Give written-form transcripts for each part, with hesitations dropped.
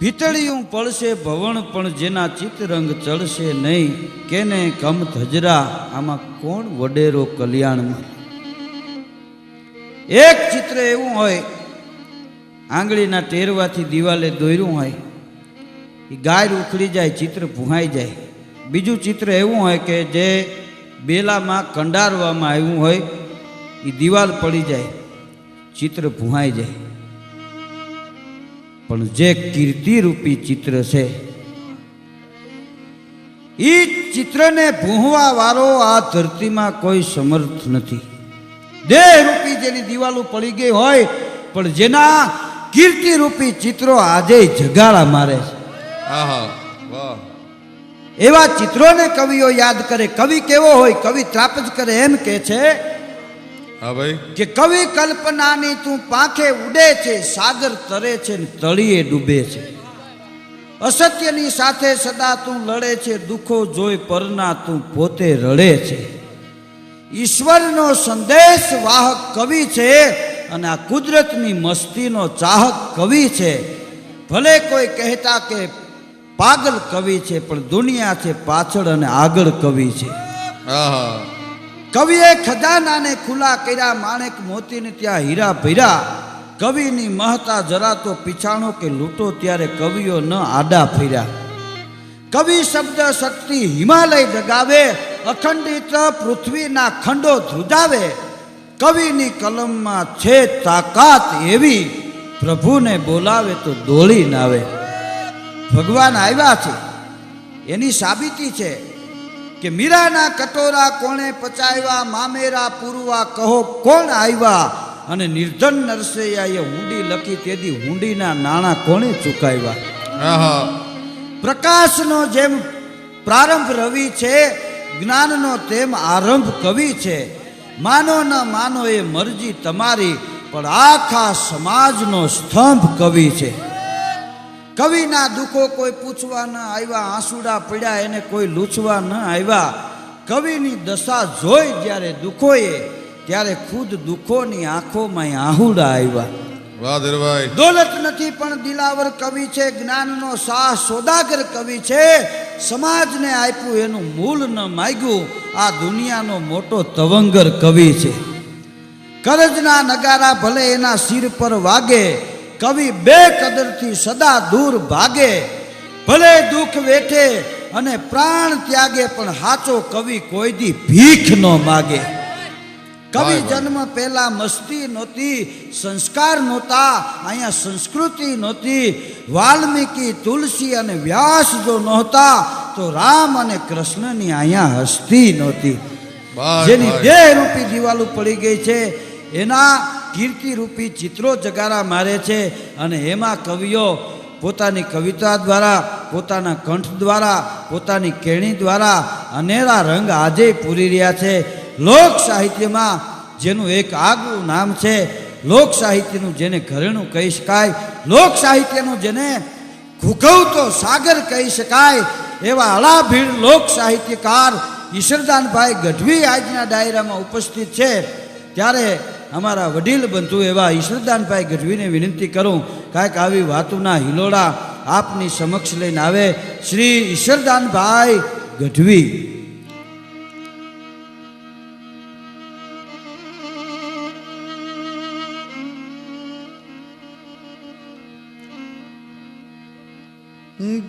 ભીતળિયું પડશે ભવણ પણ જેના ચિત્તરંગ ચડશે નહીં, કેને કમ ધજરા આમાં કોણ વડેરો કલ્યાણમાં. એક ચિત્ર એવું હોય આંગળીના ટેરવાથી દિવાલે દોર્યું હોય, એ ગાય ઉખડી જાય, ચિત્ર ભૂહાઈ જાય. બીજું ચિત્ર એવું હોય કે જે બેલામાં કંડારવામાં આવ્યું હોય, એ દિવાલ પડી જાય, ચિત્ર ભૂહાઈ જાય. પણ જે કીર્તિરૂપી ચિત્ર છે, એ ચિત્રને ભૂંહવા વાળો આ ધરતીમાં કોઈ સમર્થ નથી. દેહરૂપી જેની દિવાલો પડી ગઈ હોય, પણ જેના કીર્તિરૂપી ચિત્રો આજે જગાડા મારે છે. એવા ચિત્રોને કવિઓ યાદ કરે. કવિ કેવો હોય? કવિ ત્રાપજ કરે એમ કે છે કે કવિ કલ્પનાની તું પાંખે ઉડે છે, સાગર તરે છે ને તળિયે ડૂબે છે. અસત્યની સાથે સદા તું લડે છે, દુઃખો જોઈ પરના તું પોતે રડે છે. ઈશ્વરનો સંદેશ વાહક કવિ છે અને આ કુદરતની મસ્તીનો ચાહક કવિ છે. ભલે કોઈ કહેતા કે પાગલ કવિ છે, પણ દુનિયા છે પાછળ અને આગળ કવિ છે. કવિએ ખજાનાને ખુલ્લા કર્યા, માણેક મોતીને ત્યાં હીરા ભર્યા. કવિની મહતા જરા તો પીછાણો કે લૂંટો, ત્યારે કવિઓ ન આડા ફર્યા. કવિ શબ્દ શક્તિ હિમાલય જગાવે, અખંડિત પૃથ્વીના ખંડો ધ્રુજાવે. કવિની કલમમાં છે તાકાત એવી, પ્રભુને બોલાવે તો દોડી નાવે. ભગવાન આવ્યા છે એની સાબિતી છે કે મીરાના કટોરા કોણે પચાવ્યા, મામેરા પૂરવા કહો કોણ આવ્યા. અને નિર્ધન નરસૈયાએ હુંડી લખી, તેથી હુંડીના નાણાં કોણે ચૂકાવ્યા. પ્રકાશનો જેમ પ્રારંભ રવિ છે, જ્ઞાનનો તેમ આરંભ કવિ છે. માનો ન માનો એ મરજી તમારી, પણ આખા સમાજનો સ્તંભ કવિ છે. કવિના દુઃખો કોઈ પૂછવા ન આવ્યા, આંસુડા પડ્યા એને કોઈ લૂછવા ન આવ્યા. કવિની દશા જોઈ જ્યારે દુઃખોએ, ત્યારે ખુદ દુઃખોની આંખોમાં આહુડા આવ્યા. દોલત નથી પણ દિલાવર કવિ છે, જ્ઞાનનો શાહ સોદાગર કવિ છે. સમાજને આપ્યું એનું મૂળ ન માગ્યું, આ દુનિયાનો મોટો તવંગર કવિ છે. કરજના નગારા ભલે એના શિર પર વાગે, કવિ બે કદરથી સદા દૂર ભાગે. ભલે દુઃખ વેઠે અને પ્રાણ ત્યાગે, પણ હાચો કવિ કોઈ દી ભીખ ન માગે. કવિ જન્મ પહેલા મસ્તી નહોતી, સંસ્કાર નહોતા, અહીંયા સંસ્કૃતિ નહોતી. વાલ્મીકી, તુલસી અને વ્યાસ જો નહોતા, તો રામ અને કૃષ્ણની અહીંયા હસ્તી નહોતી. જેની દેહરૂપી દિવાલો પડી ગઈ છે, એના કીર્તિરૂપી ચિત્રો જગારા મારે છે. અને એમાં કવિઓ પોતાની કવિતા દ્વારા, પોતાના કંઠ દ્વારા, પોતાની કેણી દ્વારા અનેરા રંગ આજે પૂરી રહ્યા છે. લોક સાહિત્યમાં જેનું એક આગવું નામ છે, લોક સાહિત્યનું જેને ઘરેણું કહી શકાય, લોક સાહિત્યનું જેને ઘૂઘવતો સાગર કહી શકાય, એવા અળાભીડ લોક સાહિત્યકાર ઈશ્વરદાનભાઈ ગઢવી આજના ડાયરામાં ઉપસ્થિત છે. ત્યારે અમારા વડીલ બંધુ એવા ઈશ્વરદાનભાઈ ગઢવીને વિનંતી કરું, કાંઈક આવી વાતોના હિલોડા આપની સમક્ષ લઈને આવે. શ્રી ઈશ્વરદાનભાઈ ગઢવી.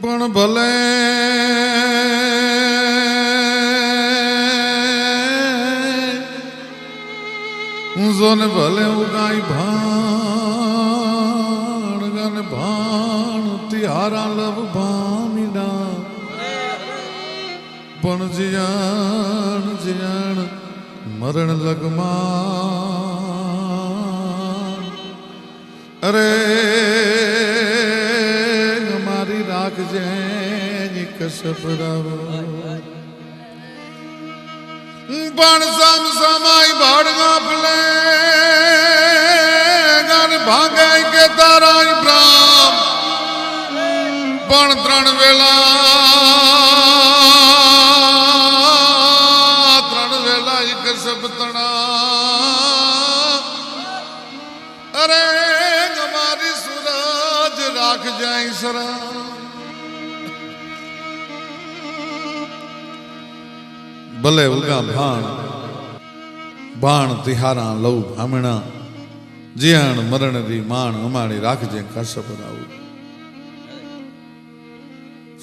પણ ભલે જોને ભલે ઉગાઈ ભાણ ગન ભાણ તિહારા લવ ભામીડા, પણ જીયાણ જીયાણ મરણ લગમાં. અરે અમારી રાખજે કસપરાવ. પણ સમ સમાય ભાડગા ફલે ગન ભાગે કે તારા બ્રામ. પણ ત્રણ વેલા એક સપતણા. અરે અમારી સુરજ રાખ જાય સરા ભલે ઉગા ભાણ બાણ તિહારા લઉ ભામણા જીયાણ મરણ રી માણ અમારી રાખજે કાશપર આવું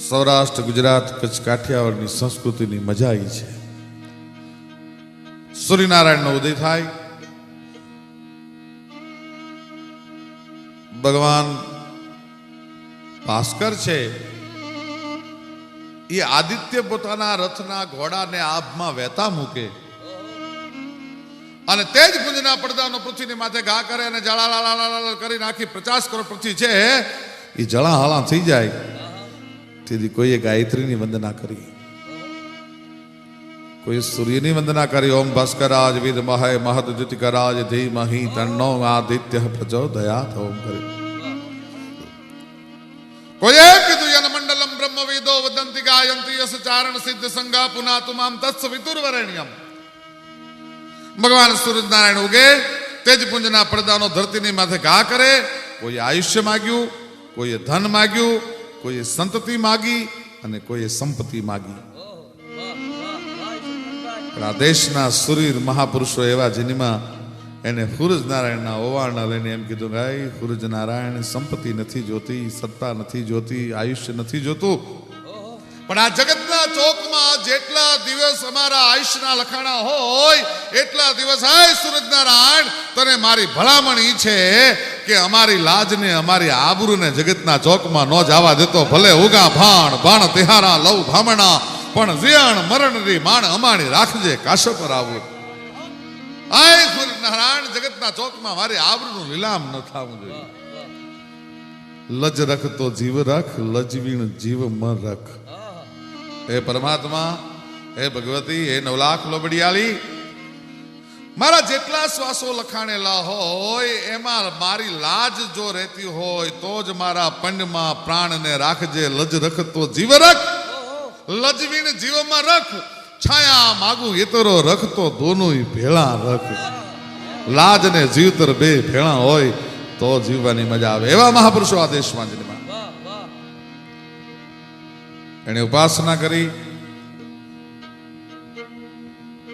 સૌરાષ્ટ્ર ગુજરાત કચ્છ કાઠિયાવાડની સંસ્કૃતિની મજા આવી છે સૂર્યનારાયણનો ઉદય થાય ભગવાન ભાસ્કર છે એ આદિત્ય પોતાના રથના ઘોડાને આભમાં વહેતા મૂકે અને તે જ પુંજના પડદાનો પૃથ્વીની માથે ઘા કરે અને જળા કરી નાખી 50 કરોડ પૃથ્વી છે એ જળા હાલા થઈ જાય તેથી કોઈએ ગાયત્રીની વંદના કરી કોઈ સૂર્યની વંદના કરી ઓમ ભાસ્કરાજ વિદ્મહે મહદ જ્યોતિકરાજ ધીમહિ તન્નો આદિત્ય પ્રચોદયાત ઓમ કરી કોઈએ કીધું યન મંડલમ બ્રહ્મવેદો વદંતિ ગાયંતી યસ ચારણ સિદ્ધ સંગા પુનાતુમામ તત્સ વિતુર્વરેણ્યમ ભગવાન સૂર્યનારાયણ ઉગે તેજ પુંજના પડદાનો ધરતીની માથે ઘા કરે કોઈ આયુષ્ય માગ્યું કોઈએ ધન માગ્યું કોઈએ સંતતિ માગી અને કોઈએ સંપત્તિ માગી આ દેશના સુરીર મહાપુરુષો એવા જેનીમાં એને સૂરજ નારાયણના ઓવાળના લઈને એમ કીધું કે સૂરજ નારાયણ સંપત્તિ નથી જોતી સત્તા નથી જોતી આયુષ્ય નથી જોતું પણ આ જગતના ચોકમાં જેટલા દિવસ અમારા આયુષ્યના લખાણા હોય એટલા દિવસ હાય સૂરજ નારાયણ તને મારી ભલામણ ઈ છે કે અમારી લાજને અમારી આબરૂને જગતના ચોકમાં ન જવા દેતો ભલે ઉગા ભાણ બાણ તિહારા લવ ભામણા પણ જીયાણ મરણ રી માણ અમારી રાખજે કાશપર આવું આય સૂરજ નારાયણ જગતના ચોકમાં મારી આબરૂનું લીલામ ન થવું જોઈએ લજ રખ તો જીવ રખ લજવીણ જીવ મર રખ હે પરમાત્મા હે ભગવતી હે 9 લાખ લોબડિયાળી મારા જેટલા શ્વાસો લખાણેલા હોય એમાં મારી લાજ જો રહેતી હોય તો જ મારા પંડમાં પ્રાણને રાખજે લજ રખ તો જીવ રખ લજવીને જીવમાં રખ છાયા માગું એતરો રખ તો દોનોય ભેળા રખ લાજ ને જીવતર બે ભેળા હોય તો જીવવાની મજા આવે એવા મહાપુરુષો આ દેશમાં જન્મ્યા એને ઉપાસના કરી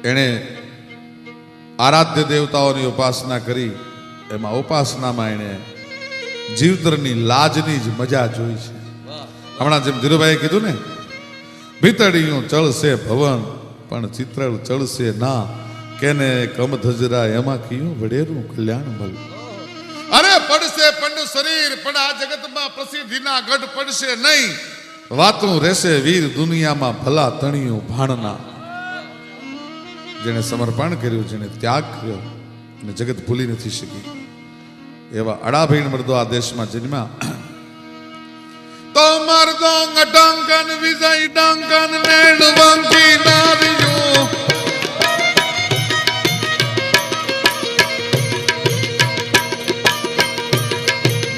એને આરાધ્ય દેવતાઓની ઉપાસના કરી એમાં ઉપાસનામાં એને જીવતરની લાજની જ મજા જોઈ છે હમણાં જેમ ધીરુભાઈએ કીધું ને ભીતડિયું ચડશે ભવન પણ ચિત્રળ ચડશે ના કેને કમ ધજરા એમાં કયું વડેરું કલ્યાણ મલ અરે પડશે પંડ શરીર પણ આ જગતમાં પ્રસિદ્ધિના ગઢ પડશે નહીં વાતું રહેશે વીર દુનિયામાં ભલા તણિયું ભાણના જેને સમર્પણ કર્યું જેને ત્યાગ કર્યો અને જગત ભૂલી નથી શકી એવા અડાભીણ મર્દો આ દેશમાં જન્મ્યા તો મર્દો ગટંકન વિજય ડંકન નેડ વંકી નારિયો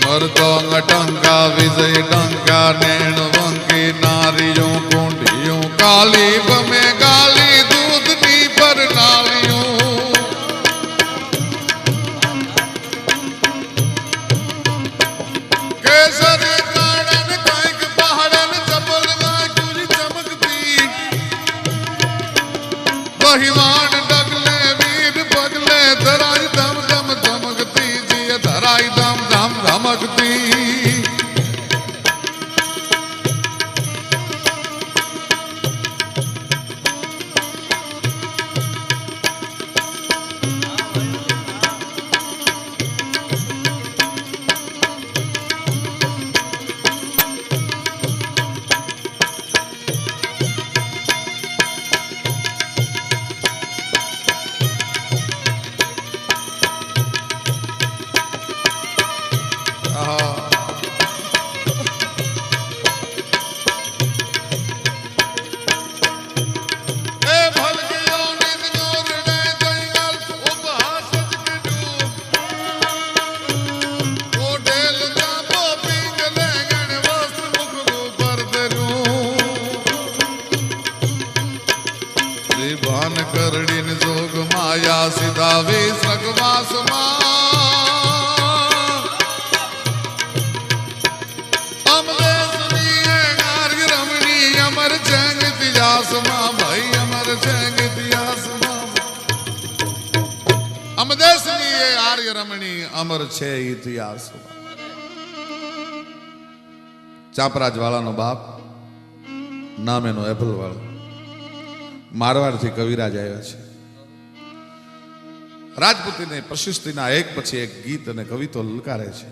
મર્દો ગટંકા વિજય ડંકા નેડ વંકી નારિયો કુંડિયું કાલી બમે ગાલી દૂધની પર નાળિયું કેસરી કાળન કાંઈક પહાડન ચપલમાં ગુજ ચમકતી બહિવાણ ડગલે વીર પગલે ધરાઈ ધમ ધમ ધમકતી જીય ધરાઈ ધમ ધમ ધમકતી એ આર્ય રમણી અમર છે ઇતિહાસ. ચાપરાજ વાળાનો બાપ નામ એનો એપલ વાળો, મારવાડથી કવિરાજ આવ્યા છે. રાજપૂતીને પ્રશસ્તિના એક પછી એક ગીત અને કવિતો લલકારે છે.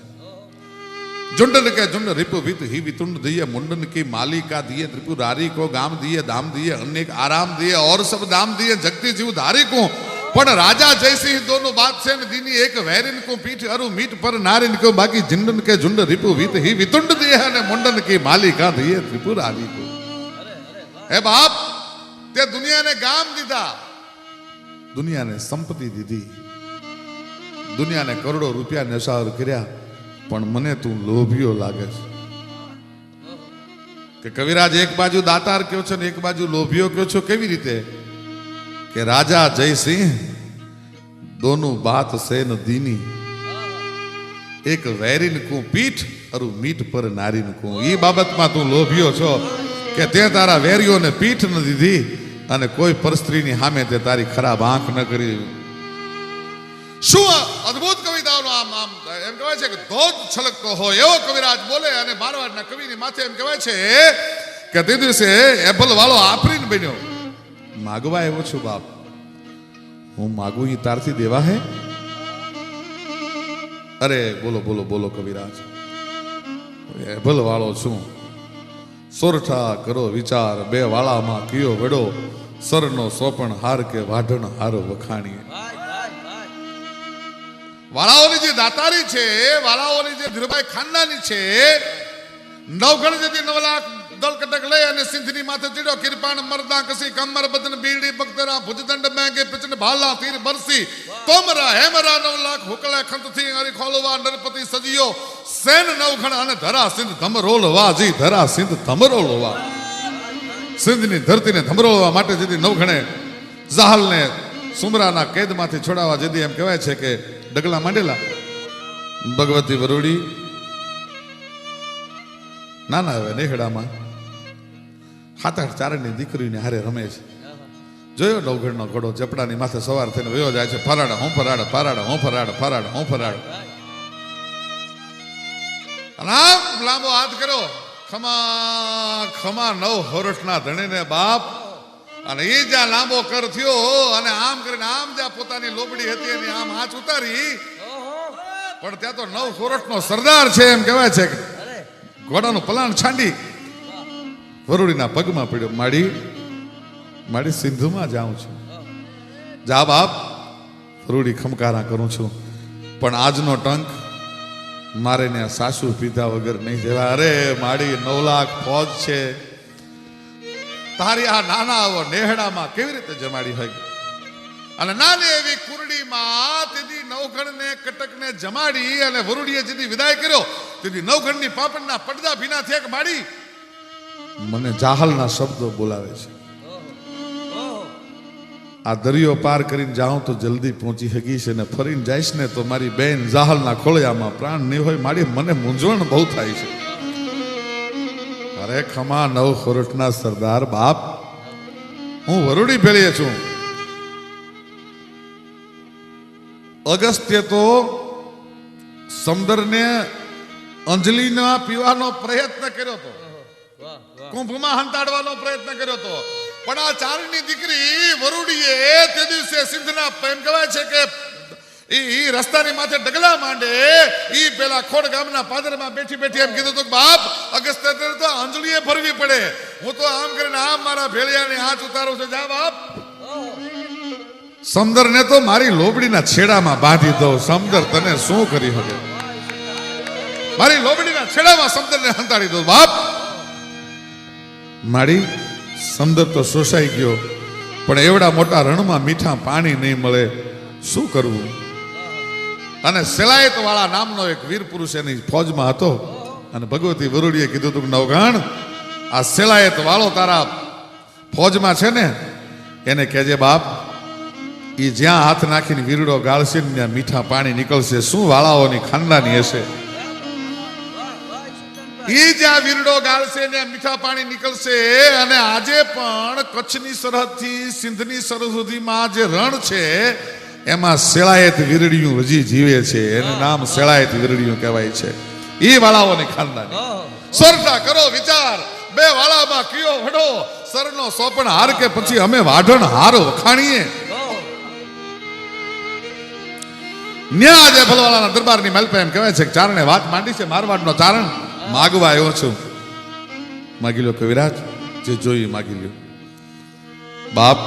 झुंडन के झुंड रिपु वित ही वितुंड दिए मुंडन की मालिका दिए त्रिपुरारी को गाम दिए दाम दिए अनेक आराम दिए और सब दाम दिए जगती जीव धारी को पण राजा जैसी दोनों बात से दीनी एक वैरिन को पीठ अरु मीट पर नारिन को बाकी झुंडन के झुंड रिपु वित ही वितुंड दिए ने मुंडन की मालिका दिए त्रिपुरारी को. हे बाप ते दुनिया ने गाम दीधा, दुनिया ने संपत्ति दीधी, दुनिया ने करोड़ों रुपया नशावर कर्या, पण मने तू लोभियो लागे छे. के कविराज एक बाजू दातार क्यों छे ने एक बाजू लोभियो क्यों छो? केवी रीते? के राजा जय सिंह दोनों बात से न दीनी एक वैरिन को पीठ और मीट पर नारीन को. ई बाबत में तू लोभियो छो के ते तारा वेरियो ने पीठ न दीधी अने कोई परस्त्री नी सामे ते तारी खराब आंख न करी. શું અદ્ભુત કવિતાઓનો આમ આમ એમ કહેવાય છે કે ધોધ છલકતો હોય એવો કવિરાજ બોલે. અને મારવાડના કવિની માથે એમ કહેવાય છે કે તે દિવસે એપલ વાળો આફરીન બન્યો. માગવા આવ્યો છું બાપ, હું માગું એ તારથી દેવા હે? અરે બોલો બોલો બોલો કવિરાજ, એપલ વાળો છું. સોરઠા કરો વિચાર બે વાળામાં કયો વડો, સરનો સોપણ હાર કે વાઢણ હારો વખાણીએ. વાળાઓની જે દાતારી છે, વાળાઓની જે ધીરુભાઈ ખાનદાની છે, નવગણ જેથી 9 લાખ દલ કટક લઈ અને સિંધની માથે ચડ્યો. કિરપાણ મરદા કસી કમર બદન બીડી બગતરા ભુજદંડ મેંગે પિચન ભાલા તીર બરસી તોમરા હેમરા 9 લાખ હુકલે ખંતથી હરી ખોલવા નરપતિ સજીયો સેન નવગણ અને ધરા સિંધ ધમરોલવા. જી ધરા સિંધ ધમરોલવા, સિંધની ધરતીને ધમરોલવા માટે જેથી નવગણે જાહલને સુમરાના કેદમાંથી છોડાવવા જેથી એમ કહેવાય છે કે ડગલા માંડેલા. ભગવતી વરુડી નાના હવે નેહડામાં 7-8 ચારણની દીકરીને હારે રમે છે. જોયો નવગણનો ઘોડો ચપડાની માથે સવાર થઈને વયો જાય છે. ફરાડ હું ફરાડ ફરાડ હું ફરાડ ફરાડ હું ફરાડ. લાંબો હાથ કર્યો, ખમા ખમા 9 હોરઠના ધણીને બાપ. અને એ જ્યાં લાંબો કર થયો અને આમ કરીને આમ જ્યાં પોતાની લોબડી હતી એની આમ હાથ ઉતારી, પણ ત્યાં તો 9 સોરઠનો સરદાર છે એમ કહેવાય છે. ઘોડાનું પલાણ છાંડી વરુડીના પગમાં પડ્યો. માડી માડી સિંધુમાં જાઉં છું. જા બાપ, વરુડી ખમકારા કરું છું, પણ આજનો ટંક મારે ને સાસુ પીધા વગર નહીં જવા. અરે માડી 9 લાખ ફોજ છે, તારી આ નાના આવો નેહડામાં કેવી રીતે જમાડી હોય? અને નાની એવી કુરડીમાં તેથી નવગણને કટકને જમાડી અને વરુડીએ જેથી વિદાય કર્યો તેથી નવગણની પાપણના પડદા ભીના થયા. કે માડી મને જાહલના શબ્દો બોલાવે છે. આ દરિયો પાર કરીને જાઉં તો જલ્દી પહોંચી શકીશ, અને ફરીને જઈશ ને તો મારી બેન જાહલના ખોળિયામાં પ્રાણ નહીં હોય. માડી મને મૂંઝવણ બહુ થાય છે. અરે ખમા 9 સોરઠના સરદાર બાપ, હું વરુડી ભેળીએ છું. અગસ્ત્ય તો સમુદ્રને અંજલિના પીવાનો પ્રયત્ન કર્યો હતો, કુંભમાં હંતાડવાનો પ્રયત્ન કર્યો હતો, પણ આ ચારણની દીકરી વરુડીએ તે દિવસે સિંધના એમ કહેવાય છે કે ઈ રસ્તાની માથે ડગલા માંડે ઈ પેલા ખોડ ગામના પાદરમાં બેઠી બેઠી એમ કીધું તો બાપ, અગસ્ત્ય તો અંજલિએ ભરવી પડે. હું તો આમ કરીને આમ મારા ભેળિયાને હાથ ઉતારું છું. જા બાપ, સમુદ્રને તો મારી લોબડીના છેડામાં બાંધી દઉં. સમુદ્ર તને શું કરી શકે? મારી લોબડીના છેડામાં સમુદ્રને હંતાડી દઉં. બાપ મારી સમુદ્ર તો શોષાઈ ગયો, પણ એવડા મોટા રણમાં મીઠા પાણી નહીં મળે, શું કરવું? અને સેલાયત વાળા નામનો એક વીર પુરુષ એની ફોજમાં હતો. અને ભગવતી વરુડીએ કીધું તું નવગણ, આ સેલાયત વાળો તારા ફોજમાં છે ને, એને કહેજે બાપ, એ જ્યાં હાથ નાખીને વીરડો ગાળશે ને ત્યાં મીઠા પાણી નીકળશે. શું વાળાઓની ખાનદાની હશે? એ જ્યાં વીરડો ગાળશે ને મીઠા પાણી નીકળશે. અને આજે પણ કચ્છની સરહદથી સિંધની સરહદ સુધીમાં જે રણ છે એમાં શેળાયત વીરડિયું હજી જીવે છે, એનું નામ શેળાયત વીરડિયું કહેવાય છે. એ વાળાઓની ખાનદાની. સરટા કરો વિચાર, બે વાળામાં કયો વડો, સરનો સોપણ હાર કે પછી અમે વાઢણ હાર વખાણીએ. ન્યા જે ભલવાલાના દરબારની મહેલ એમ કહેવાય છે કે ચારણે વાત માંડી છે, મારવાડનો ચારણ માગવા આવ્યો છું. માગી લો કવિરાજ, જે જોઈ માગી લ્યો. બાપ,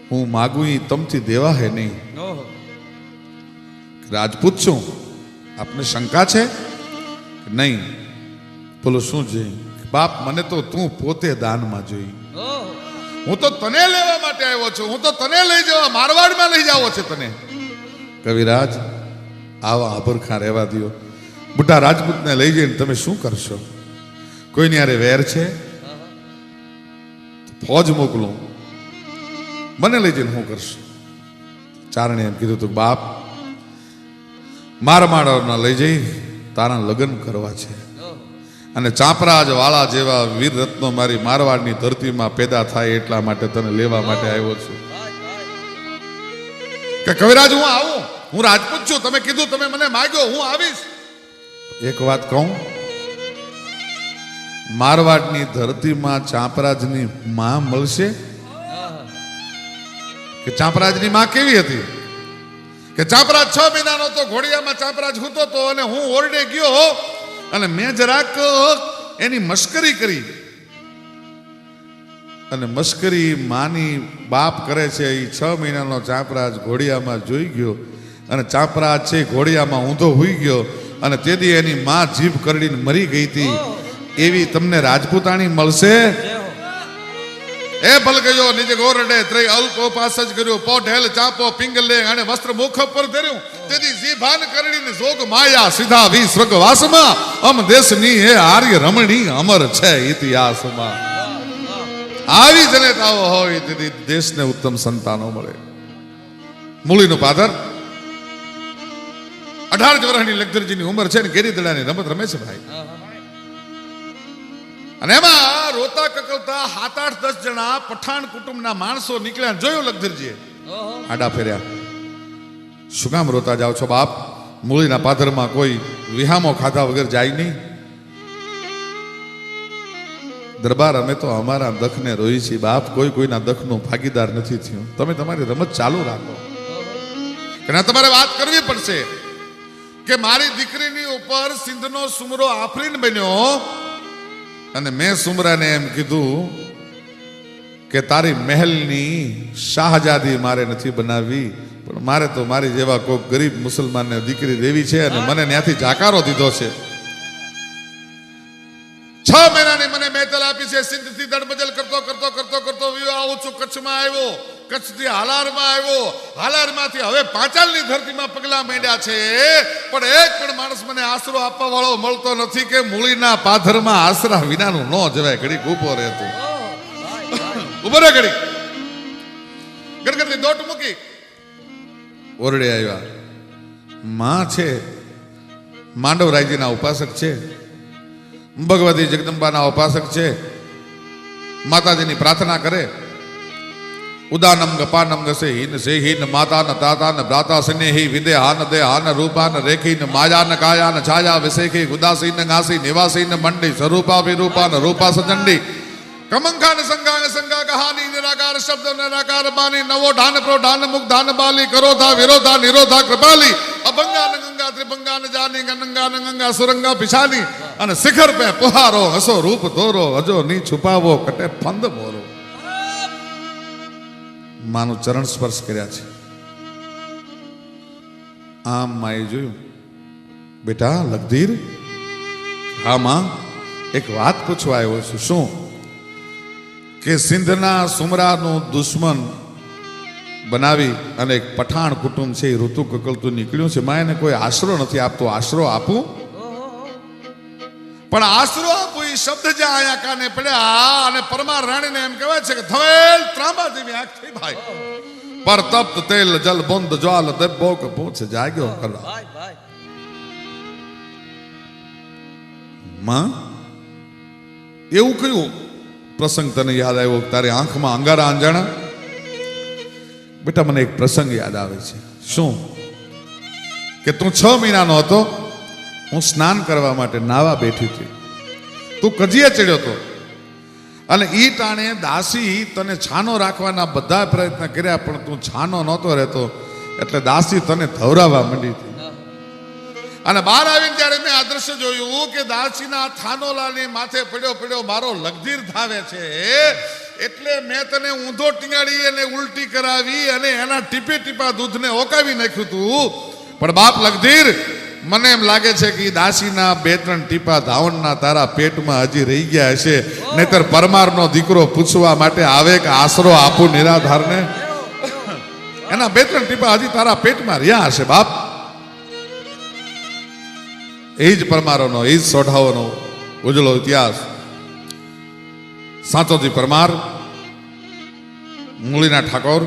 હું માગું ઈ તમથી દેવા હે નહીં. રાજપૂત છું, આપને શંકા છે નહીં? બોલો શું છે? બાપ, મને તો તું પોતે દાનમાં જોઈ. હું તો તને લેવા માટે આવ્યો છું, હું તો તને લઈ જવા મારવાડમાં લઈ જાવો છે તને. કવિરાજ, આવા અભરખા રહેવા દો. બુઢા રાજપૂતને લઈ જઈને તમે શું કરશો? કોઈની હારે વેર છે? ફોજ મોકલું, મને લઈ જઈને શું કરશો? ચારણે એમ કીધું તું, બાપ, મારમાળાના લઈ જઈ તારા લગ્ન કરવા છે, અને ચાંપરાજ વાળા જેવા વીર રત્નો મારી મારવાડની ધરતીમાં પેદા થાય એટલા માટે તને લેવા માટે આવ્યો છું. કે કવિરાજ, હું આવું, હું રાજપૂત છું, તમે કીધું, તમે મને માગ્યો, હું આવીશ. એક વાત કહું, મારવાડની ધરતીમાં ચાંપરાજની માં મળશે? કે ચાંપરાજની માં કેવી હતી? કે ચાંપરાજ 6 મહિનાનો તો ઘોડિયામાં ચાંપરાજ હૂતો તો, અને હું ઓરડે ગયો અને મેં જરાક એની મશ્કરી કરી. અને મશ્કરી માની બાપ કરે છે, એ 6 મહિનાનો ચાંપરાજ ઘોડિયામાં જોઈ ગયો, અને ચાંપરાજ છે ઘોડિયામાં ઊંધો હોઈ ગયો, અને તેથી એની માં જીભ કરડીને મરી ગઈ હતી. એવી તમને રાજપૂતાણી મળશે? એ ભલ ગયો નિજ ગોરડે ત્રય અલ્પો પાસજ કર્યો, પોઢેલ ચાપો પિંગલે અને વસ્ત્ર મુખ પર ધર્યું, તેથી જીભાન કરડીને જોગ માયા સીધા વી સ્વર્ગવાસમાં. અમ દેશની હે આર્ય રમણી અમર છે ઇતિહાસમાં. આવી જનેતાઓ હોય તેથી દેશને ઉત્તમ સંતાનો મળે. મૂળીનો પાદર 18 વર્ષની લખધરજીની ઉંમર છે ને કેરી દડાની રમત રમે છે ભાઈ. અને એમાં રોતા કકલતા 7-8-10 જણા પઠાણ કુટુંબના માણસો નીકળ્યા. જોયું લખધરજીએ, આડા ફેર્યા. શું કામ રોતા જાઓ છો બાપ? મૂળીના પાદરમાં કોઈ વિહામો ખાધા વગર જાય નહીં. દરબાર, અમે તો અમારા દખને રોઈ છીએ બાપ, કોઈ કોઈના દખનો ભાગીદાર નથી થયું. તમે તમારી રમત ચાલુ રાખો. અને તમારે વાત કરવી પડશે કે મારી દીકરીની ઉપર સિંધનો સુમરો આફરીન બન્યો, અને મેં સુમરાને એમ કીધું કે તારી મહેલની શાહજાદી મારે નથી બનાવવી, પણ મારે તો મારી જેવા કોઈ ગરીબ મુસલમાનને દીકરી દેવી છે, અને મને ત્યાંથી જાકારો દીધો છે. 6 મહિનાની મને મહેતલ આપી છે. સિંધથી દડબજલ કરતો કરતો કરતો કરતો આવું છું, કચ્છમાં આવ્યો, કચ્છથી હાલારમાં આવ્યો, હાલારમાંથી હવે પાંચાલની ધરતીમાં પગલા માંડ્યા છે, પણ એક પણ માણસ મને આશરો આપવા વાળો મળતો નથી. કે મૂળીના પાથરમાં આશરા વિનાનું ન જવાય. ઘડી ઉભો રહેતો, ઉભો રે ઘડી. ગરગરની દોટ મૂકી ઓરડે આવ્યા. માં છે માંડવરાયજીના ઉપાસક છે, ભગવતી જગદંબાના ઉપાસક છે. માતાજીની પ્રાર્થના કરે. ઉદાનમ ગપાનમ ગસે હિન સે હિન માતા ન તાતા ન ભ્રાતા સને હિ વિદે હાન દે હાન રૂપા ન રેખી ન માયા ન કાયા ન છાયા વિશેખી ઉદાસી ન ઘાસી નિવાસી ન મંડી સ્વરૂપા વિરૂપા ન રૂપા સચંડી કમંખા ન સંગા સંગા કહાની નિરાકાર શબ્દ નિરાકાર બાની નવો ઢાન પ્રો ઢાન મુખ ધાન બાલી કરોધા વિરોધા નિરોધા કૃપાલી અભંગા ન ગંગા ત્રિભંગા ન જાની ગંગા ન ગંગા સુરંગા પિછાની અને શિખર પે પુહારો હસો રૂપ ધોરો હજો ની છુપાવો કટે ફંદ મોરો. માનું ચરણ સ્પર્શ કર્યા છે. આમ માએ જોયું, બેટા લગધીર, હા માં, એક વાત પૂછવા આવ્યો છું. શું? કે સિંધના સુમરાનું દુશ્મન બનાવી અને એક પઠાણ કુટુંબ છે એ ઋતુ કકલતું નીકળ્યું છે. માં એને કોઈ આશરો નથી આપતો. આશરો આપું? પણ આશરો આપું એ શબ્દ જે આયા કાને પડ્યા, અને પરમાર રાણીને એમ કહેવાય છે કે ધવેલ ત્રાંબા જેવી આંખ થઈ ભાઈ, પર તપ્ત તેલ જલ બંધ જ્વાલ દબ્બો કે પૂછ જાગ્યો કરવા. માં, એવું કયું પ્રસંગ તને યાદ આવ્યો તારી આંખમાં અંગારા અંજાણા? બેટા મને એક પ્રસંગ યાદ આવે છે. શું? કે તું 6 મહિનાનો હતો, હું સ્નાન કરવા માટે નાવા બેઠી હતી, તું કજીએ ચડ્યો હતો અને ઈ ટાણે દાસી તને છાનો રાખવાના બધા પ્રયત્ન કર્યા, પણ તું છાનો નહોતો રહેતો, એટલે દાસી તને ધવરાવવા માંડી હતી. અને બહાર આવીને ત્યારે મેં આ દ્રશ્ય જોયું કે દાસીના થાનોલાની માથે પડ્યો પડ્યો મારો લગધીર ધાવે છે, એટલે મેં તને ઊંધો ટીંગાડી અને ઉલટી કરાવી અને એના ટીપે ટીપા દૂધને ઓકાવી નાખ્યું તું. પણ બાપ લગધીર, મને એમ લાગે છે કે દાસીના 2-3 ટીપા ધાવણના તારા પેટમાં હજી રહી ગયા હશે, નહીતર પરમારનો દીકરો પૂછવા માટે આવે કે આશરો આપું નિરાધારને, એના 2-3 ટીપા હજી તારા પેટમાં રહ્યા હશે બાપ. એ જ પરમારોનો, એ જ સોઢાઓનો ઉજળો ઇતિહાસ. સાચોજી પરમાર, મૂળીના ઠાકોર,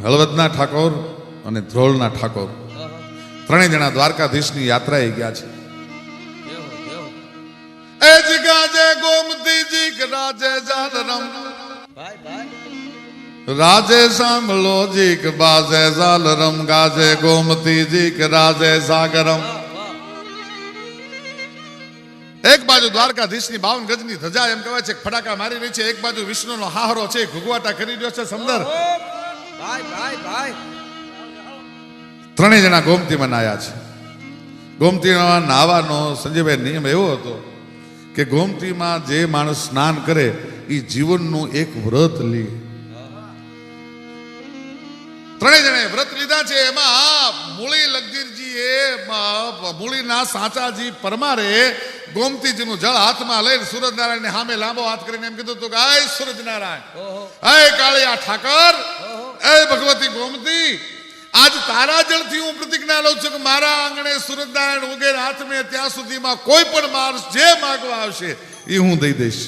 હળવદના ઠાકોર અને ધ્રોળના ઠાકોર 3 જણા દ્વારકાધીશની યાત્રાએ ગયા છે. એ જી ગાજે ગોમતી જી કે રાજે જાલરમ, રાજે સાંભળો જી કે બાજે જાલરમ, ગાજે ગોમતી જી કે રાજે સાગરમ. એક બાજુ દ્વારકાધીશની 52 ગજની ધજા એમ કહેવાય છે, ફટાકા મારી રહી છે, એક બાજુ વિષ્ણુનો હાહરો છે, ઘુઘવાટા કરી રહ્યો છે સમદર. ભાઈ 3 જણા ગોમતીમાં નાયા છે. ગોમતીમાં નાવાનો સંજયભાઈ નિયમ એવો હતો કે ગોમતીમાં જે માણસ સ્નાન કરે એ જીવનનું એક વ્રત લે. 3 જણાએ વ્રત લીધા છે. એમાં મૂળી લગધીરજીએ, મૂળીના સાચાજી પરમારે ગોમતીજીનું જળ હાથમાં લઈને સૂરજનારાયણને સામે લાંબો હાથ કરીને એમ કીધું હતું કે આય સૂરજનારાયણ, આય કાળિયા ઠાકર, એ ભગવતી ગોમતી, આજ તારા જળથી હું પ્રતિજ્ઞા લઉં છું કે મારા આંગણે સૂરજનારાયણ ઉગે હાથમે ત્યાં સુધીમાં કોઈ પણ માણસ જે માંગવા આવશે એ હું દઈ દઈશ.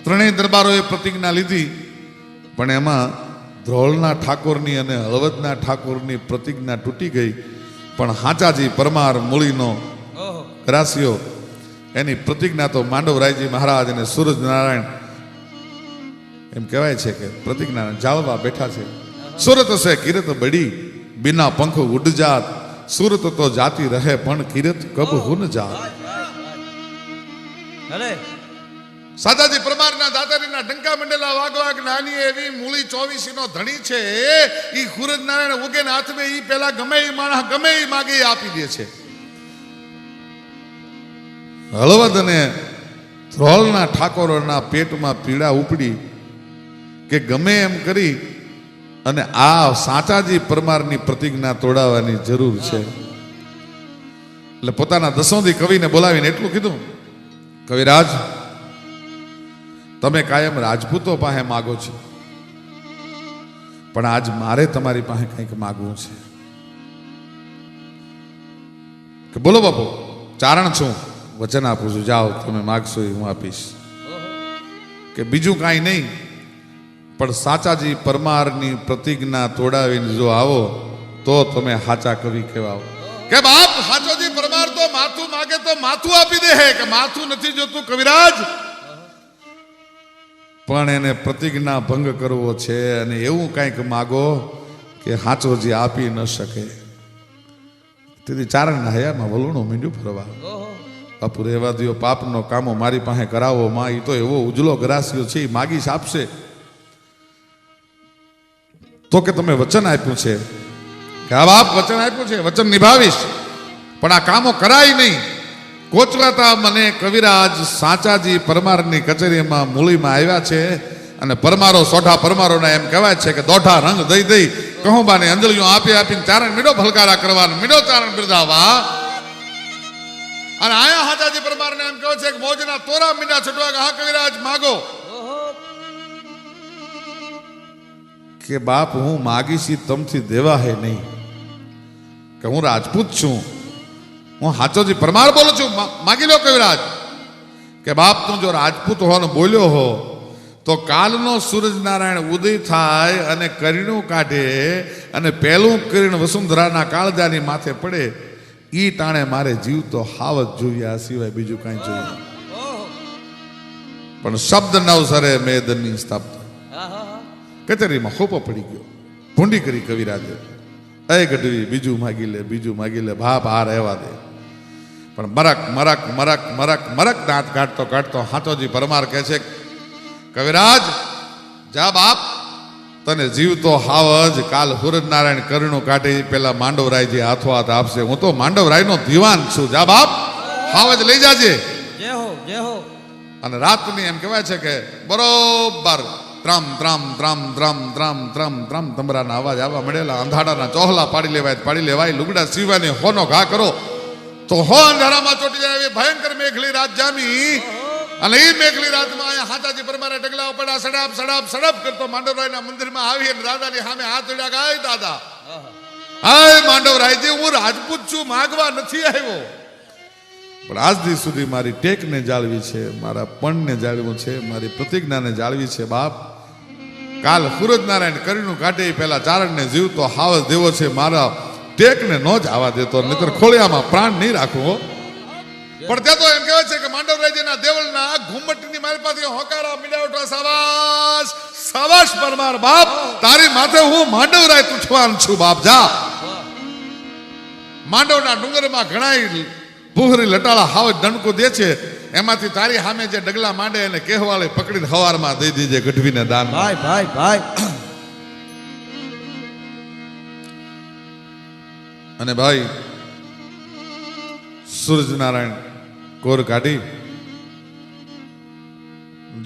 3 દરબારોએ પ્રતિજ્ઞા લીધી, પણ એમાં ધ્રોળના ઠાકોરની અને હળવદના ઠાકોરની પ્રતિજ્ઞા તૂટી ગઈ. પણ હાચાજી પરમાર મૂળીનો રાશિયો, એની પ્રતિજ્ઞા તો માંડવરાયજી મહારાજ અને સૂરજનારાયણ એમ કહેવાય છે કે પ્રતિજ્ઞા જાળવા બેઠા છે. સુરત સે કિરત બડી, બિના પંખ ઉડ જાત, સુરત તો જાતી રહે પણ કિરત કબ હુન જાત. સાદાજી પરમારના દાતારીના ડંકા મંડેલા વાગવાગ નાની એવી મૂળી 24 નો ધણી છે. ઈ સૂરજનારાયણ ઉગે ને હાથમે ઈ પેલા ગમે ઈ માણસ ગમે ઈ માગે આપી દે છે. હળવદ અને ધ્રોળના ઠાકોરોના પેટમાં પીડા ઉપડી કે ગમે એમ કરી અને આ સાચાજી પરમારની પ્રતિજ્ઞા તોડાવવાની જરૂર છે. એટલે પોતાના દસોથી કવિને બોલાવીને એટલું કીધું, કવિરાજ, તમે કાયમ રાજપૂતો પાસે માગો છો, પણ આજ મારે તમારી પાસે કંઈક માગવું છે. કે બોલો બાપુ, ચારણ છું, વચન આપું છું, જાઓ તમે માગશો એ હું આપીશ. કે બીજું કાંઈ નહીં, પણ સાચાજી પરમારની પ્રતિજ્ઞા તોડાવીને જો આવો તો તમે સાચા કવિ કહેવાઓ. કે બાપ, સાચોજી પરમાર તો માથું માગે તો માથું આપી દે, કે માથું નથી જોતું કવિરાજ, પણ એને પ્રતિજ્ઞા ભંગ કરવો છે અને એવું કંઈક માગો કે સાચોજી આપી ન શકે. તેથી ચારણના હયામાં વલુણું મીંડું ફરવા. બાપુ રહેવા દો, પાપનો કામો મારી પાસે કરાવો માં, એ તો એવો ઉજળો ગરાસ્યો છે, એ માગીશ આપશે. તો કે તમે વચન આપ્યું છે કે આ બાપ વચન આપ્યું છે, વચન નિભાવીશ, પણ આ કામો કરાય નહીં. કોચવાતા મને કવિરાજ સાચાજી પરમારની કચેરીમાં મૂળીમાં આવ્યા છે અને પરમારો સોઢા પરમારોના એમ કહેવાય છે કે દોઢા રંગ દઈ દઈ કહુંબાને અંજલિઓ આપી આપીને ચારણ મીડો ભલકારા કરવાનો, મીડો ચારણ બિરદાવા. અને આયા હાચાજી પરમારને એમ કહેવાય છે કે મોજના તોરા મીંડા છટવા કે હા કવિરાજ માગો. કે બાપ, હું માગીશ તમથી દેવા હે નહીં, કે હું રાજપૂત છું, હું હાચોજી પરમાર બોલું છું, માગી લો કવિરાજ. કે બાપ, તું જો રાજપૂત હોવાનો બોલ્યો હો તો કાલનો સૂરજનારાયણ ઉદય થાય અને કરીણું કાઢે અને પહેલું કિરણ વસુંધરાના કાળજાની માથે પડે, ઈ ટાણે મારે જીવ તો હાવ જ જોઈએ, આ સિવાય બીજું કાંઈ જોઈએ. પણ શબ્દ નવસરે મેદની સ્થાપના. કચેરીમાં ખોપો પડી ગયો. ભૂંડી કરી કવિરાજે, એ ગઢવી બીજું માગી લે, બીજું માગી લે, બાપ આ રહેવા દે. પણ મરક મરક મરક મરક મરક દાંત કાઢતો કાઢતો હાથોજી પરમાર કહે છે, કવિરાજ જા બાપ, તને જીવતો હાવજ કાલ સૂરજનારાયણ કરણું કાઢી પેલા માંડવરાયજી હાથો હાથ આપશે. હું તો માંડવરાયનો દીવાન છું. જા બાપ, હાવજ લઈ જાજે. જય હો, જય હો. અને રાતની એમ કહેવાય છે કે બરોબર ત્રામ ત્રામ ત્રામ ત્રામ ત્રામ ત્રામ ત્રામ તંબરાના અવાજ આવવા મળેલા. અંધાડાના ચોહલા પાડી લેવાય, લુગડા સીવાને હોનો ઘા કરો તો હો અંધારામાં ચોટી જાય એવી ભયંકર મેઘલી રાત જામી. અને એ મેઘલી રાતમાં અહીંયા હાથાજી પરમારે ડગલા ઉપડા સડાપ સડાપ સડાપ કરતો માંડવરાયના મંદિરમાં આવી અને દાદાની સામે હાથ જોડ્યા, ગાય દાદા, હાય માંડવરાયજી, હું રાજપૂત છું, માગવા નથી આવ્યો, પણ આજ દી સુધી મારી ટેકને જાળવી છે, મારા પણને જાળવું છે, મારી પ્રતિજ્ઞાને જાળવી છે. બાપ, કાલ સૂરજનારાયણ કરણું કાઢે પેલા ચારણને જીવતો હાવજ દેવો છે, મારા ટેકને ન જ આવવા દેતો, નહીતર ખોળિયામાં પ્રાણ નહીં રાખવો. પણ તે તો એમ કહેવાય છે કે માંડવરાયજીના દેવળના ઘુમ્મટની મારી પાસે હોકારા મીડાવટા, સાવાસ સાવાસ પરમાર બાપ, તારી માથે હું માંડવરાય તૂટવાન છું. બાપ જા, માંડવના ડુંગરમાં ઘણા ભૂહરી લટાળા હાવજ દણકો દે છે, એમાંથી તારી સામે જે ડગલા માંડે એને કહેવાળે પકડીને હવારમાં દઈ દીજે ગઢવીને દાન. ભાઈ ભાઈ ભાઈ. અને ભાઈ સૂરજનારાયણ કોર કાઢી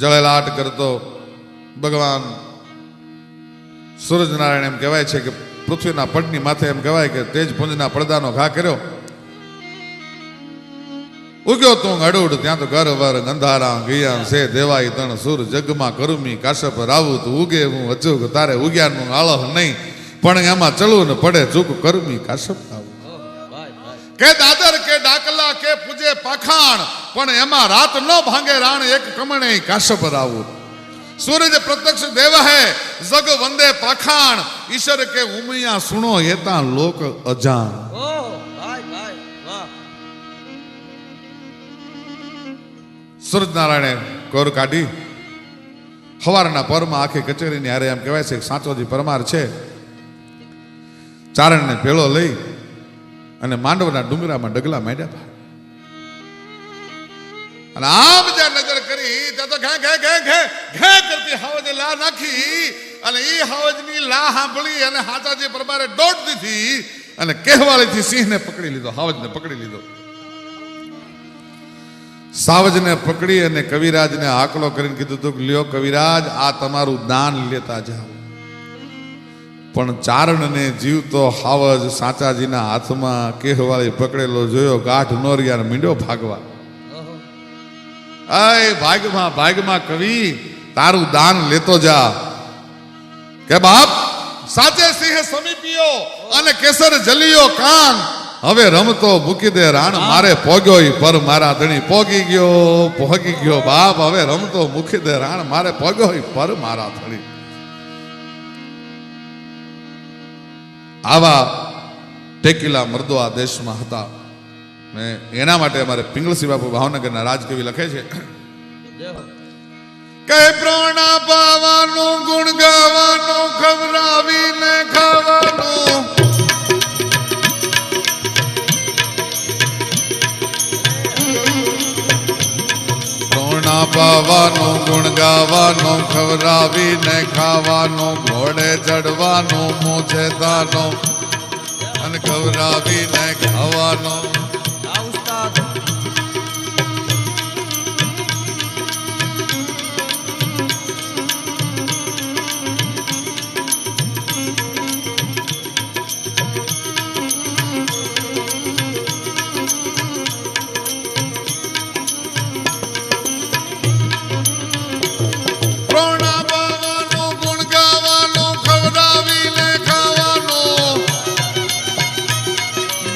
જળેલાટ કરતો ભગવાન સૂરજનારાયણ એમ કહેવાય છે કે પૃથ્વીના પડની માથે એમ કહેવાય કે તેજ પુંજના પડદાનો ઘા કર્યો. ઉગ્યો તું અડુડ ત્યાં તો ઘર વર ગંધારા ગિયા સે દેવાઈ તણ સુર જગમાં કરુમી કાશપ રાવું તું ઉગે હું અચૂક તારે ઉગ્યાનું આળહ નહીં, પણ એમાં ચલું ને પડે ચૂક કરુમી કાશપ રાવું. કે દાદર કે ડાકલા કે પૂજે પાખાણ, પણ એમાં રાત ન ભાંગે રાણ એક કમણે કાશપ રાવું. સૂરજ પ્રત્યક્ષ દેવ હે જગ વંદે પાખાણ, ઈશ્વર કે ઉમિયા સુણો એતા લોક અજાણ. સૂરજનારાયણે કોર કાઢી સવારના પરમાં આખી કચેરીની હારે એમ કહેવાય છે કે સાચોજી પરમાર છે, ચારણને ભેળો લઈ અને માંડવના ડુંગરામાં ડગલા માંડ્યા. અને આમ જ્યાં નજર કરી ત્યાં તો ઘે ઘે ઘે ઘે ઘે કરતી હાવજે લા નાખી, અને એ હાવજની લા સાંભળી અને હાચાજી પરમારે દોડ દીધી અને કહેવાળીથી સિંહને પકડી લીધો, હાવજને પકડી લીધો. સાવજને પકડી અને કવિરાજને આકલો કરીને કીધું હતું કે લ્યો કવિરાજ, આ તમારું દાન લેતા જાઓ. પણ ચારણને જીવતો હાવજ સાચાજીના હાથમાં કહેવાળી પકડેલો જોયો, ગાંઠ નોરિયા મીંડો ભાગવા. અય ભાગમાં ભાગમાં કવિ, તારું દાન લેતો જા. કે બાપ, સાચે સિંહ સમીપ્યો અને કેસર જલિયો કાન, હવે રમતો મૂકી દે રાણ, મારે પોગ્યો પર મારા ધણી પોગી ગયો. બાપ, હવે રમતો મૂકી દે રાણ, મારે પોગ્યો પર મારા ધણી. આવા ટેકીલા મર્દો આ દેશમાં હતા. ને એના માટે અમારે પિંગળસી બાપુ ભાવનગરના રાજકવિ લખે છે કે પ્રાણા પાવાનું, ગુણ ગાવાનું, ખવડાવીને ખાવાનું, પ્રાણા પાવાનું, ગુણ ગાવાનું, ખવડાવીને ખાવાનું, ઘોડે ચડવાનું, મૂછે તાનો અને ખવડાવીને ખાવાનું.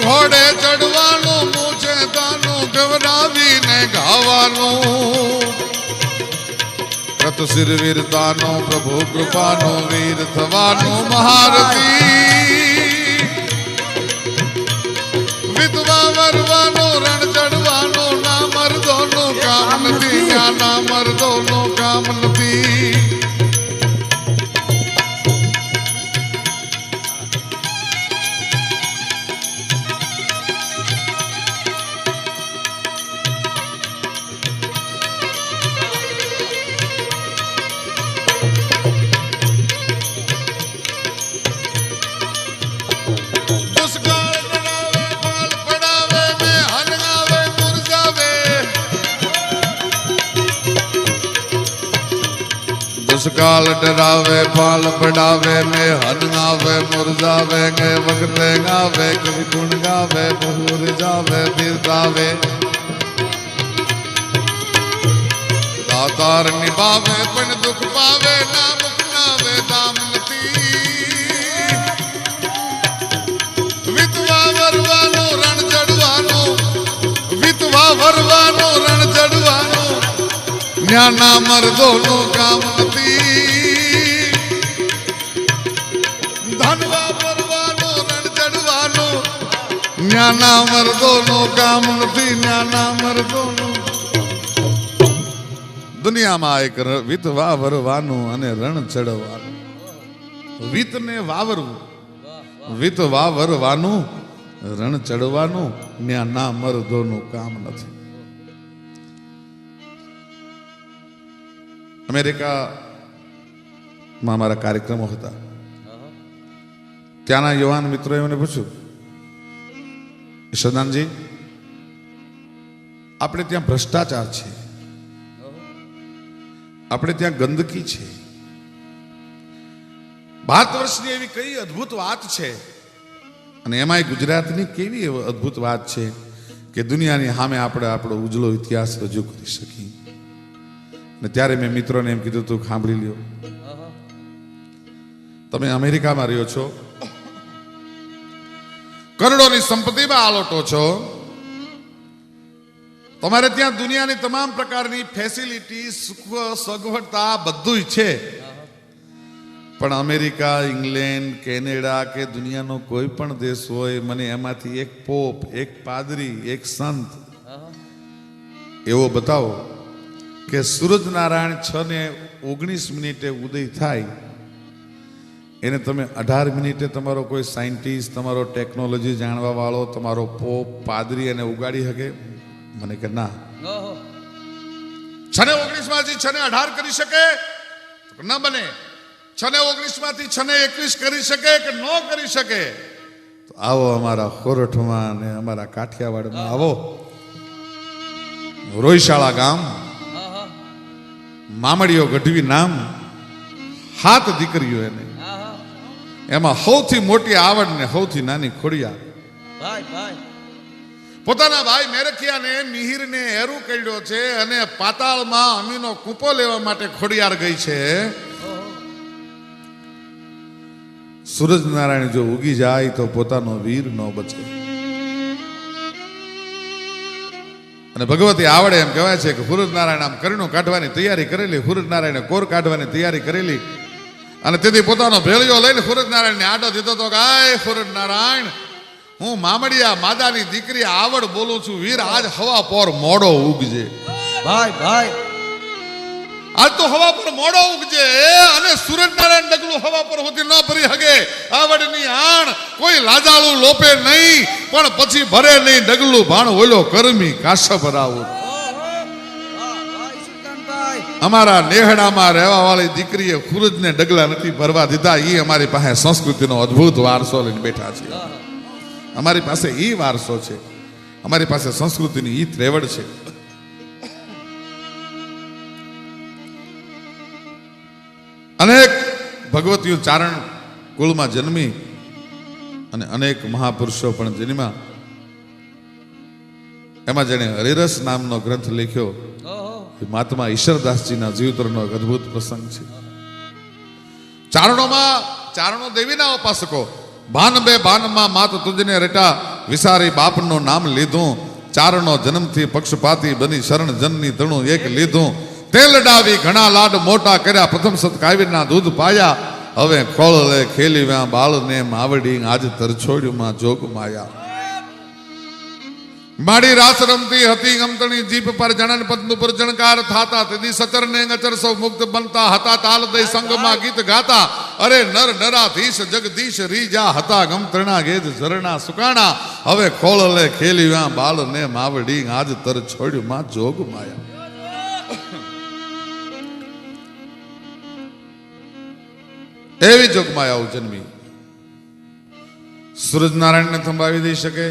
ઘોડે ચડવાનું, મૂછે તાનું ગવડાવીને ગાવાનું, રત શિર વીરતાનો પ્રભુ કૃપાનો વીર થવાનું, મહારથી વિધવા વરવાનું, રણ ચડવાનું, ના મર્દોનું કામ નથી, ના મર્દોનું કામ નથી. मुस्काल डरावे पाल बढ़ावे में हन आवे मुरझावे गे वक्ते गावे कभी गुण गावे बहुर जावे बिरदावे दातार निभावे पण दुख पावे ना मुकनावे दामनती विधवा वरवानो रण जड़वानो विधवा वरवानो रण जड़वानो न्याना मर्दों काम નથી ધનવા પરવાનો રણ ચડવાનો ન્યાના મર્દોનું કામ નથી ન્યાના મર્દોનું દુનિયામાં એક વિત વાવરવાનું અને રણ ચડવાનું વિતને વાવરવું વિત વાવરવાનું રણ ચડવાનું ન્યાના મર્દોનું કામ નથી અમેરિકામાં મારા કાર્યક્રમો હતા ત્યાંના યુવાન મિત્રોએ મને પૂછ્યું ઈશ્વરદાનજી આપણે ત્યાં ભ્રષ્ટાચાર છે આપણે ત્યાં ગંદકી છે ભારત વર્ષની એવી કઈ અદ્ભુત વાત છે અને એમાંય ગુજરાતની કેવી અદ્ભુત વાત છે કે દુનિયાની સામે આપણે આપણો ઉજળો ઇતિહાસ રજૂ કરી શકીએ ને ત્યારે મેં મિત્રોને એમ કીધું તું સાંભળી લ્યો તમે અમેરિકામાં રહ્યો છો કરોડોની સંપત્તિમાં આલોટો છો તમારે ત્યાં દુનિયાની તમામ પ્રકારની ફેસિલિટી સુખ સગવડતા બધું છે પણ અમેરિકા ઇંગ્લેન્ડ કેનેડા કે દુનિયાનો કોઈ પણ દેશ હોય મને એમાંથી એક પોપ એક પાદરી એક સંત એવો બતાવો કે સૂરજનારાયણ 6:19 ઉદય થાય એને તમે 18 મિનિટે તમારો કોઈ સાયન્ટિસ્ટ તમારો ટેકનોલોજી જાણવા વાળો તમારો પોપ પાદરી એને ઉગાડી શકે મને કે ના 6:19 માંથી 6:18 કરી શકે ન બને 6:19 માંથી 6:21 કરી શકે કે ન કરી શકે તો આવો અમારા ખોરઠમાં અને અમારા કાઠિયાવાડમાં આવો રોઈશાળા ગામ મામડીઓ ગઢવી નામ 7 દીકરીઓ એને એમાં સૌથી મોટી આવડ ને સૌથી નાની ખોડિયાર પોતાના ભાઈ મેરખિયાને મિહિરને હેરું કર્યો છે અને પાતાળમાં અમીનો કૂપો લેવા માટે ખોડિયાર ગઈ છે સૂરજનારાયણ જો ઉગી જાય તો પોતાનો વીર ન બચે અને ભગવતી આવડે એમ કહેવાય છે કે સૂરજનારાયણ આમ કરણું કાઢવાની તૈયારી કરેલી સૂરજનારાયણે કોર કાઢવાની તૈયારી કરેલી અને તેથી પોતાનો ભેળિયો લઈને સૂરજનારાયણને આડો દીધો તો ગાય સૂરજનારાયણ હું મામડિયા માદાની દીકરી આવડ બોલું છું વીર આજ હવા પર મોડો ઉગજે ભાઈ ભાઈ આજ તો હવા પર મોડો ઉગજે અને સૂરજનારાયણ ડગલું હવા પર હોતી ન ભરી હગે આવડની આણ કોઈ લાજાળું લોપે નહીં પણ પછી ભરે નહીં ડગલું ભાણ ઓલો કરમી કાશપ રાવું અમારા નેહડામાં રહેવા વાળી દીકરીએ સૂરજને ડગલા નથી ભરવા દીધા એ અમારી પાસે સંસ્કૃતિનો અદ્ભુત વારસો લઈને બેઠા છે અમારી પાસે એ વારસો છે અમારી પાસે સંસ્કૃતિની ઈ ત્રેવડ છે અનેક ભગવતીઓ ચારણ કુળમાં જન્મી અને અનેક મહાપુરુષો પણ જન્મ્યા એમાં જેણે હરિરસ નામનો ગ્રંથ લખ્યો મહાત્મા ઈશ્વરદાસજીના જીવતરનો એક અદ્ભુત પ્રસંગ છે ચારણો દેવીના ઉપાસકો ભાનમાં માત તુજને રેટા વિસારી બાપનું નામ લીધું ચારણો જન્મથી પક્ષપાતી બની શરણ જનની તણું એક લીધું તેલ ડાવી ઘણા લાડ મોટા કર્યા પ્રથમ સતકાવીના દૂધ પાયા હવે ખોળ લે ખેલી વ્યા બાળને માવડી આજ તરછોડ્યુંમાં જોગ માયા માડી રાસ રમતી હતી ગમતણી જીભ પર જણન પદ્મ પર જણકાર થાતા તેથી સચર ને અચર સૌ મુક્ત બનતા હતા તાલ દઈ સંગમાં ગીત ગાતા અરે નર નરાધીશ જગદીશ રીજા હતા ગમતણા ગેજ ઝરણા સુકાણા હવે ખોળ લે ખેલી વ્યા બાળને માવડી આજ તરછોડ્યુંમાં જોગ માયા એવી જોગમાયાઓ જન્મી સૂરજનારાયણને થંભાવી દઈ શકે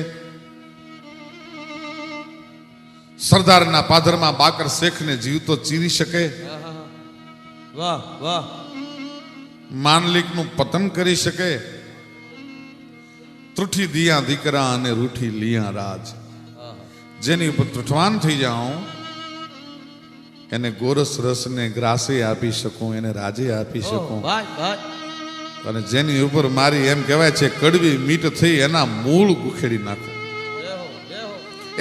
સરદારના પાદરમાં બાકર શેખને જીવતો ચીરી શકે વાહ વાહ માનલિકનું પતન કરી શકે, ત્રુઠી દિયા દીકરા અને રૂઠી લિયા રાજ. જેની ઉપર તૃઠવાન થઈ જાઉં એને ગોરસ રસને ગ્રાસે આપી શકું, એને રાજે આપી શકું. ભાઈ ભાઈ અને જેની ઉપર મારી એમ કહેવાય છે કડવી મીઠ થઈ એના મૂળ ગુખેડી નાખું.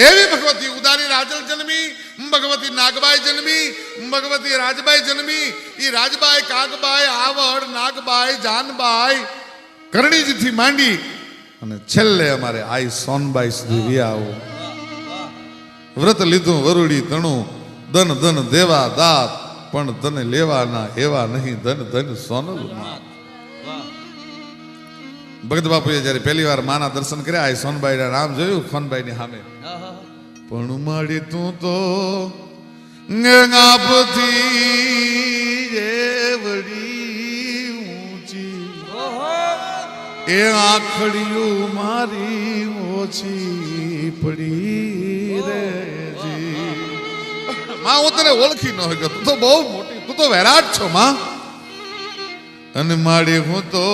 એવી ભગવતી ઉદારી રાજલ જન્મી, ભગવતી નાગબાઈ જન્મી, ભગવતી રાજબાઈ જન્મી. ઈ રાજબાઈ, કાગબાઈ, આવડ, નાગબાઈ, જાનબાઈ, કરણીજીથી માંડી અને છેલ્લે અમારે આઈ સોનબાઈ સુધી વિયાવો. વ્રત લીધું વરુડી તણું, ધન ધન દેવા દાત, પણ તને લેવાના એવા નહીં ધન ધન સોનલ. ભગત બાપુએ જયારે પહેલી વાર માના દર્શન કર્યા, આ સોનબાઈ ના નામ જોયું ખોનબાઈ ની સામે. પણ મળી તું તો ગાપથી વળી ઊંચી, એ આખડિયું મારી ઓછી પડી રે જી. માં હું તને ઓળખી ન હોય, તું તો બહુ મોટી, તું તો વિરાટ છો માં. અને માડી હું તો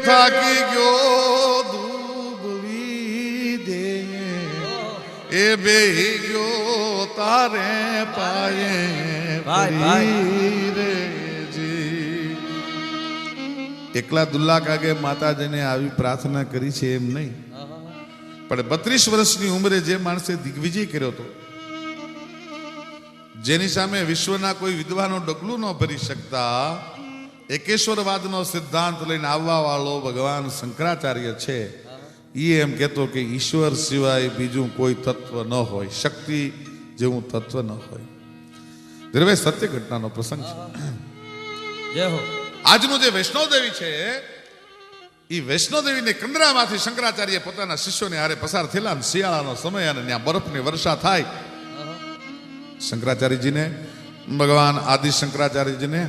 થાકી ગયો દુબળી દે, એ બેહી ગયો તારે પાયે રે જી. એકલા દુલ્લા કાગે માતાજીને આવી પ્રાર્થના કરી છે એમ નહીં, પણ 32 વર્ષની ઉંમરે જે માણસે દિગ્વિજય કર્યો હતો, જેની સામે વિશ્વના કોઈ વિદ્વાનો ડગલું ન ભરી શકતા, એકેશ્વરવાદનો સિદ્ધાંત લઈને આવવા વાળો ભગવાન શંકરાચાર્ય છે. એ એમ કહેતો કે ઈશ્વર સિવાય બીજું કોઈ તત્વ ન હોય, શક્તિ જેવું તત્વ ન હોય. ધીરવે સત્ય ઘટનાનો પ્રસંગ છે. આજનું જે વૈષ્ણોદેવી છે, એ વૈષ્ણોદેવીને કંદરામાંથી શંકરાચાર્ય પોતાના શિષ્યોને હારે પસાર થયેલા. શિયાળાનો સમય અને ત્યાં બરફની વર્ષા થાય. શંકરાચાર્યજીને, ભગવાન આદિ શંકરાચાર્યજીને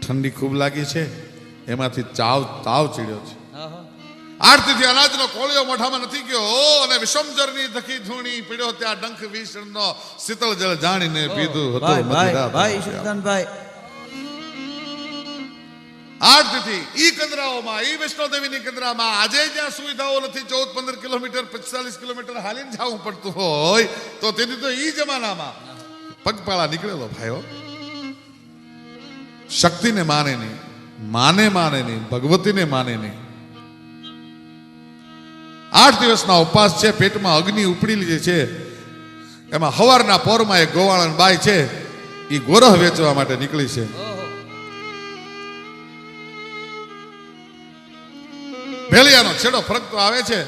ઠંડી ખૂબ લાગી છે, એમાંથી તાવ ચડ્યો છે. આરતીથી અનાજનો કોળિયો મોઢામાં નથી ગયો અને વિષમજરની ધકી ધૂણી પીડ્યો. ત્યાં ડંખ વિષણનો શીતળ જળ જાણીને પીધું હતું. આરતીથી ઈ કંદરાઓમાં, ઈ વૈષ્ણોદેવીની કંદરામાં આજે જ્યાં સુવિધાઓ નથી, 14-15 કિલોમીટર 45 કિલોમીટર હાલીને જવું પડતું હોય, તો તેથી તો ઈ જમાનામાં પગપાળા નીકળેલો ભાઈઓ. શક્તિને માને નહીં, માને નહીં, ભગવતીને માને નહીં. 8 દિવસના ઉપવાસ છે, પેટમાં અગ્નિ ઉપડી છે. એમાં હવારના પોરમાં એક ગોવાળન બાઈ છે, એ ગોરહ વેચવા માટે નીકળી છે. ભેળિયાનો છેડો ફરકતો આવે છે.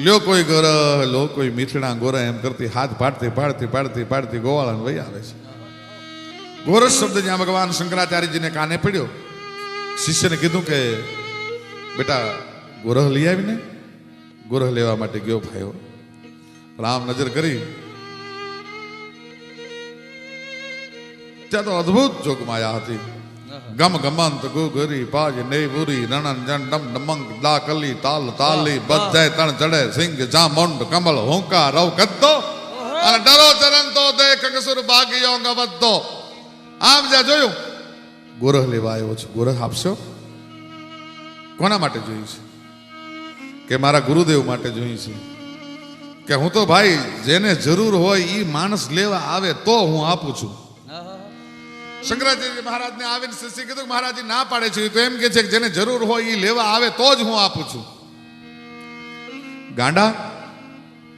લ્યો કોઈ ગોરહ, લો કોઈ મીઠડા ગોરહ, એમ કરતી હાથ પાડતી ગોવાળન વહી આવે છે. ગોરસ શબ્દ જ્યાં ભગવાન શંકરાચાર્યજીને કાને પડ્યો, શિષ્યને કીધું કે બેટા ગોરહ લઈ આવીને. ગોરહ લેવા માટે ગયો ભાઈઓ. રામ નજર કરી ત્યાં તો અદ્ભુત જોગમાયા હતી. ગમ ગમંત ગુગરી પાજ નેવુરી રણન જન ડમ ડમંગ દા કલી તાલ તાલી બધાય તણ ચડે સિંગ જામુંડ કમળ હોંકા રવ કદ્દો અને ડરો ચરણ તો દેખ કસુર ભાગ્યો ગવદ્દો. આમ જ્યાં જોયું, ગોરહ લેવા આવ્યો છું. ગોરહ આપશો? કોના માટે જોઈ છે? કે મારા ગુરુદેવ માટે જોઈ છે. કે હું તો ભાઈ જેને જરૂર હોય એ માણસ લેવા આવે તો હું આપું છું. શંકરાચાર્ય મહારાજને આવીને શિષ્ય કીધું મહારાજજી ના પાડે છે, તો એમ કે છે કે જેને જરૂર હોય એ લેવા આવે તો જ હું આપું છું. ગાંડા,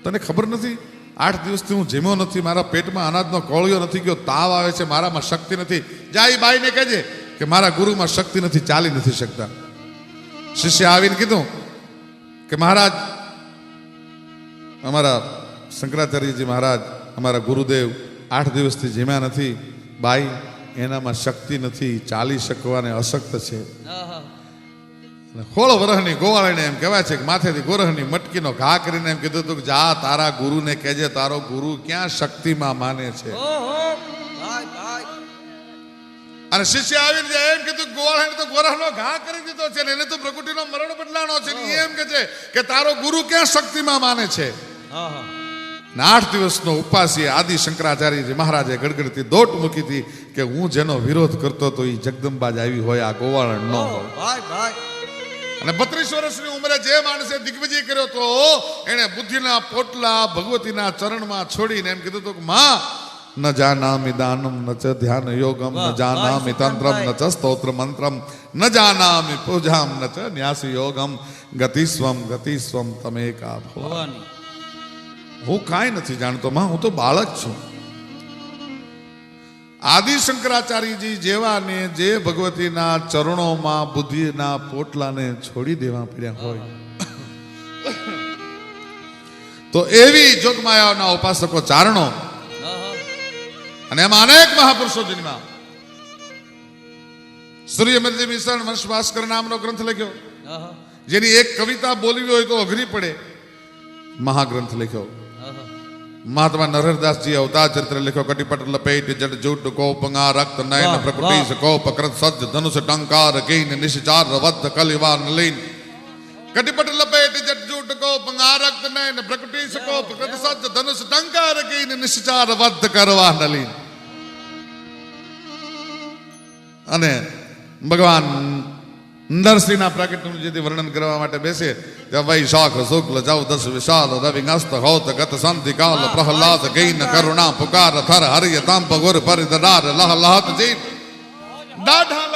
તને ખબર નથી? 8 દિવસથી હું જમ્યો નથી, મારા પેટમાં અનાજનો કોળિયો નથી ગયો, તાવ આવે છે, મારામાં શક્તિ નથી. જા એ બાઈને કહેજે કે મારા ગુરુમાં શક્તિ નથી, ચાલી નથી શકતા. શિષ્ય આવીને કીધું કે મહારાજ, અમારા શંકરાચાર્યજી મહારાજ, અમારા ગુરુદેવ 8 દિવસથી જમ્યા નથી. બાઈ, એનામાં શક્તિ નથી, ચાલી શકવાને અશક્ત છે. હોળ વરહની ગોવાળીને એમ કહેવાય છે કે માથેથી ગોરહની મટકીનો ઘા કરીને એમ કીધું હતું કે જા તારા ગુરુને કહેજે તારો ગુરુ ક્યાં શક્તિમાં માને છે. અને શિષ્ય આવીને એમ કીધું ગોવાળીને તો ગોરહનો ઘા કરી દીધો છે ને એને તો પ્રકૃતિનો મરણ બદલાણો છે. એમ કે છે કે તારો ગુરુ ક્યાં શક્તિમાં માને છે. ને 8 દિવસનો ઉપાસી આદિ શંકરાચાર્યજી મહારાજે ગડગડતી દોટ મૂકી હતી કે હું જેનો વિરોધ કરતો તો એ જગદંબા જ આવી હોય, આ ગોવાળણ ન હોય. ભાઈ ભાઈ અને 32 વર્ષની ઉંમરે જે માણસે દિગ્વિજય કર્યો તો એને બુદ્ધિના પોટલા ભગવતીના ચરણમાં છોડીને એમ કીધું હતું કે માં ન જાનામિ દાનમ ન ચ ધ્યાન યોગમ ન જાનામિ તંત્રમ ન ચ સ્તોત્ર મંત્રમ ન જાનામિ પૂજામ ન ચ ન્યાસ યોગમ ગતિસ્વમ તમેકા ભવ. ભવાની હું કાંઈ નથી જાણતો માં, હું તો બાળક છું. આદિ શંકરાચાર્યજી જેવાને જે ભગવતીના ચરણોમાં બુદ્ધિના પોટલાને છોડી દેવા પડ્યા હોય તો એવી જોગમાયાના ઉપાસકો ચારણો અને એમાં અનેક મહાપુરુષો જન્મ્યા. સૂર્યમંદિર મિશ્રણ વંશભાસ્કર નામનો ગ્રંથ લખ્યો, જેની એક કવિતા બોલવી હોય તો અઘરી પડે, મહાગ્રંથ લખ્યો. મહાત્મા નરહરદાસજી અવતાર ચરિત્ર લખ્યો. કટીપટ લપેટ જડ જૂટ કોપંગા રક્ત નયન પ્રકૃતિ સકોપ કૃત સજ્જ ધનુષ ટંકાર કૈન નિશ્ચાર વદ્ધ કલિવાર નલીન. કટીપટ લપેટ જડ જૂટ કોપંગા રક્ત નયન પ્રકૃતિ સકોપ કૃત સજ્જ ધનુષ ટંકાર કૈન નિશ્ચાર વદ્ધ કરવા નલીન. અને ભગવાન નરસિંહના પ્રાકટ્યનું જેથી વર્ણન કરવા માટે બેસે ત્યાં વૈશાખ શુક્લ ચૌદશ વિશાલ રવિ હસ્ત હોત ગત સંધિ કાલ પ્રહલાદ ગૈન કરુણા પુકાર થર હરિય તાંપ ગુર પરિદરાર લહ લહત જીત દાઢા